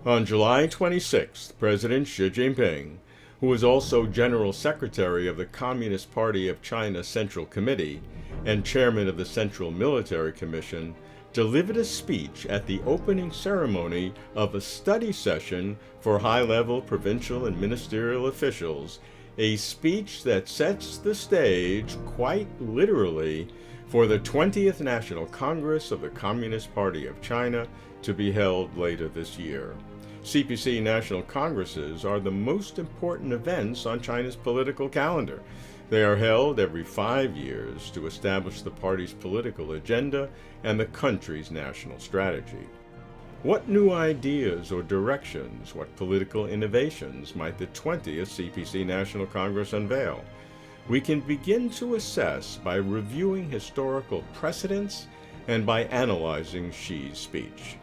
On July 26th, President Xi Jinping, who was also General Secretary of the Communist Party of China Central Committee and Chairman of the Central Military Commission, delivered a speech at the opening ceremony of a study session for high-level provincial and ministerial officials, a speech that sets the stage, quite literally, for the 20th National Congress of the Communist Party of China to be held later this year. CPC National Congresses are the most important events on China's political calendar. They are held every 5 years to establish the party's political agenda and the country's national strategy. What new ideas or directions, what political innovations might the 20th CPC National Congress unveil? We can begin to assess by reviewing historical precedents and by analyzing Xi's speech.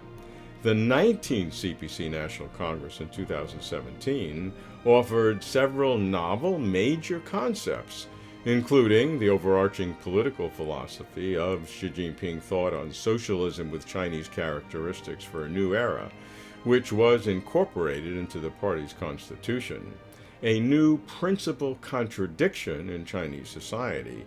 The 19th CPC National Congress in 2017 offered several novel major concepts, including the overarching political philosophy of Xi Jinping thought on socialism with Chinese characteristics for a new era, which was incorporated into the party's constitution, a new principal contradiction in Chinese society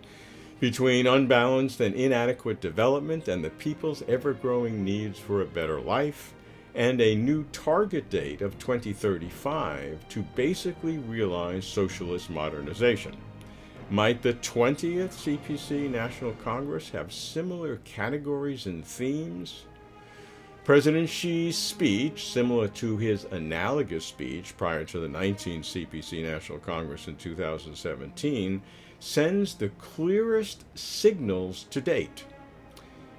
between unbalanced and inadequate development and the people's ever-growing needs for a better life, and a new target date of 2035 to basically realize socialist modernization. Might the 20th CPC National Congress have similar categories and themes? President Xi's speech, similar to his analogous speech prior to the 19th CPC National Congress in 2017, sends the clearest signals to date.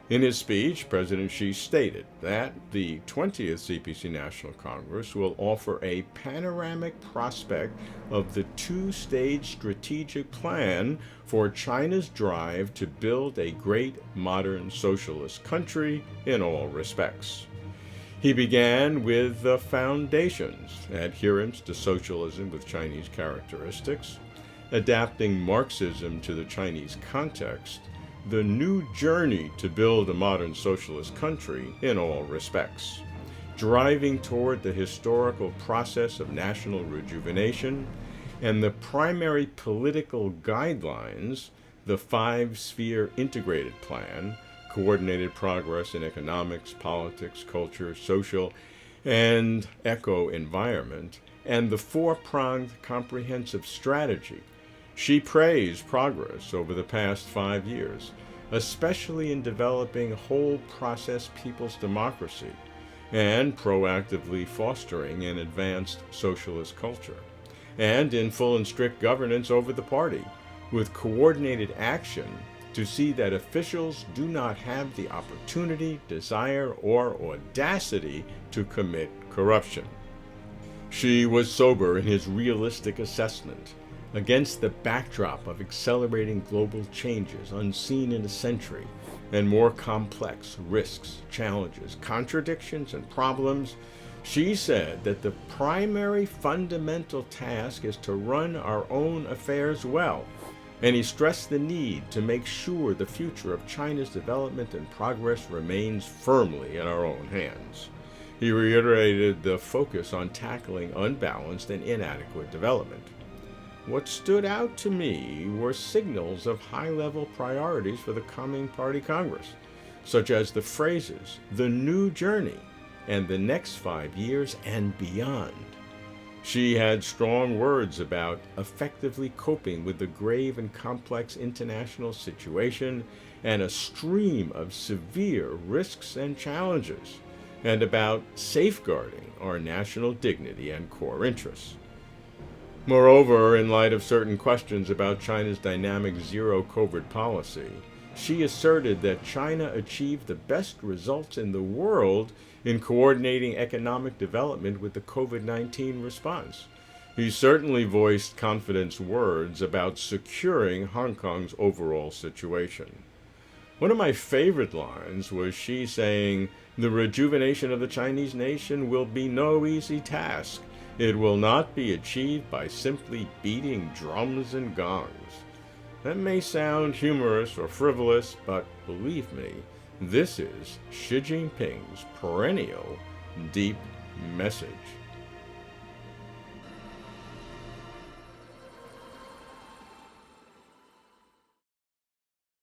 In his speech, President Xi stated that the 20th CPC National Congress will offer a panoramic prospect of the two-stage strategic plan for China's drive to build a great modern socialist country in all respects. He began with the foundations: adherence to socialism with Chinese characteristics, adapting Marxism to the Chinese context, the new journey to build a modern socialist country in all respects, driving toward the historical process of national rejuvenation, and the primary political guidelines, the five-sphere integrated plan, coordinated progress in economics, politics, culture, social, and eco-environment, and the four-pronged comprehensive strategy. She praised progress over the past 5 years, especially in developing whole process people's democracy and proactively fostering an advanced socialist culture, and in full and strict governance over the party, with coordinated action to see that officials do not have the opportunity, desire, or audacity to commit corruption. Xi was sober in his realistic assessment. Against the backdrop of accelerating global changes unseen in a century and more complex risks, challenges, contradictions, and problems, Xi said that the primary fundamental task is to run our own affairs well, and he stressed the need to make sure the future of China's development and progress remains firmly in our own hands. He reiterated the focus on tackling unbalanced and inadequate development. What stood out to me were signals of high-level priorities for the coming Party Congress, such as the phrases, the new journey, and the next 5 years and beyond. She had strong words about effectively coping with the grave and complex international situation and a stream of severe risks and challenges, and about safeguarding our national dignity and core interests. Moreover, in light of certain questions about China's dynamic zero-COVID policy, Xi asserted that China achieved the best results in the world in coordinating economic development with the COVID-19 response. He certainly voiced confidence words about securing Hong Kong's overall situation. One of my favorite lines was Xi saying, "The rejuvenation of the Chinese nation will be no easy task. It will not be achieved by simply beating drums and gongs." That may sound humorous or frivolous, but believe me, this is Xi Jinping's perennial, deep, message.